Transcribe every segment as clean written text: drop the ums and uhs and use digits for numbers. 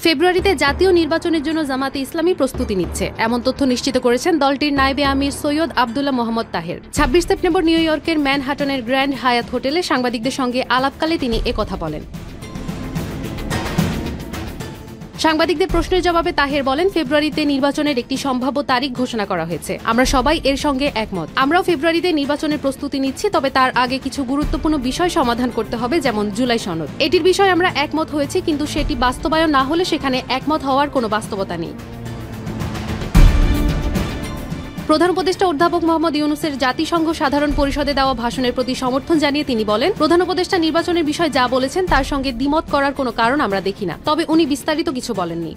ফেব্রুয়ারিতে জাতীয় নির্বাচনের জন্য জামাতে ইসলামী প্রস্তুতি নিচ্ছে, এমন তথ্য নিশ্চিত করেছেন দলটির নায়েবে আমির সৈয়দ আব্দুল্লাহ মোহাম্মদ তাহের। ২৬ সেপ্টেম্বর নিউ ইয়র্কের ম্যানহাটনের গ্র্যান্ড হায়াত হোটেলে সাংবাদিকদের সঙ্গে আলাপকালে তিনি একথা বলেন। সাংবাদিকদের প্রশ্নের জবাবে তাহের বলেন, ফেব্রুয়ারিতে নির্বাচনের একটি সম্ভাব্য তারিখ ঘোষণা করা হয়েছে। আমরা সবাই এর সঙ্গে একমত। আমরাও ফেব্রুয়ারিতে নির্বাচনের প্রস্তুতি নিচ্ছি, তবে তার আগে কিছু গুরুত্বপূর্ণ বিষয় সমাধান করতে হবে, যেমন জুলাই সনদ। এটির বিষয়ে আমরা একমত হয়েছি, কিন্তু সেটি বাস্তবায়ন না হলে সেখানে একমত হওয়ার কোনো বাস্তবতা নেই। প্রধান উপদেষ্টা অধ্যাপক মোহাম্মদ ইউনূসের জাতিসংঘ সাধারণ পরিষদে দেওয়া ভাষণের প্রতি সমর্থন জানিয়ে তিনি বলেন, প্রধান উপদেষ্টা নির্বাচনের বিষয়ে যা বলেছেন তার সঙ্গে দ্বিমত করার কোনো কারণ আমরা দেখি না, তবে উনি বিস্তারিত কিছু বলেননি।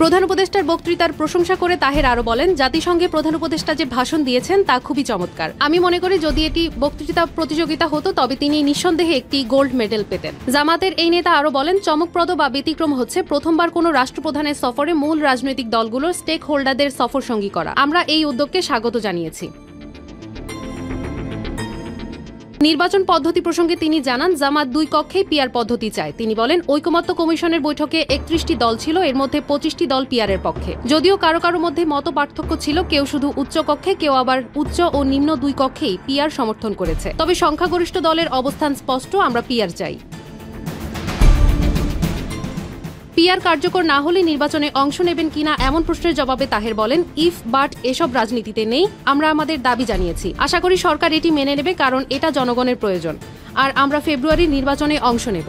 প্রধান উপদেষ্টার বক্তৃতার প্রশংসা করে তাহের আরো বলেন, জাতিসংঘে প্রধান উপদেষ্টা যে ভাষণ দিয়েছেন তা খুবই চমৎকার। আমি মনে করি যদি এটি বক্তৃতা প্রতিযোগিতা হতো তবে তিনি নিঃসন্দেহে একটি গোল্ড মেডেল পেতেন। জামাতের এই নেতা আরো বলেন, চমকপ্রদ বা ব্যতিক্রম হচ্ছে প্রথমবার কোনো রাষ্ট্রপ্রধানের সফরে মূল রাজনৈতিক দলগুলোর স্টেক হোল্ডারদের সফর সঙ্গী করা। আমরা এই উদ্যোগকে স্বাগত জানিয়েছি। নির্বাচন পদ্ধতি প্রসঙ্গে তিনি জানান, জামাত ২ কক্ষেই পিআর পদ্ধতি চায়। তিনি বলেন, ঐকমত্য কমিশনের বৈঠকে ৩১টি দল ছিল, এর মধ্যে ২৫টি দল পিআরের পক্ষে। যদিও কারো কারো মধ্যে মত পার্থক্য ছিল, কেউ শুধু উচ্চ কক্ষে, কেউ আবার উচ্চ ও নিম্ন ২ কক্ষেই পিআর সমর্থন করেছে। তবে সংখ্যাগরিষ্ঠ দলের অবস্থান স্পষ্ট, আমরা পিআর চাই। পিআর কার্যকর না হলে নির্বাচনে অংশ নেবেন কিনা এমন প্রশ্নের জবাবে তাহের বলেন, ইফ বাট এসব রাজনীতিতে নেই। আমরা আমাদের দাবি জানিয়েছি, আশা করি সরকার এটি মেনে নেবে, কারণ এটা জনগণের প্রয়োজন, আর আমরা ফেব্রুয়ারির নির্বাচনে অংশ নেব।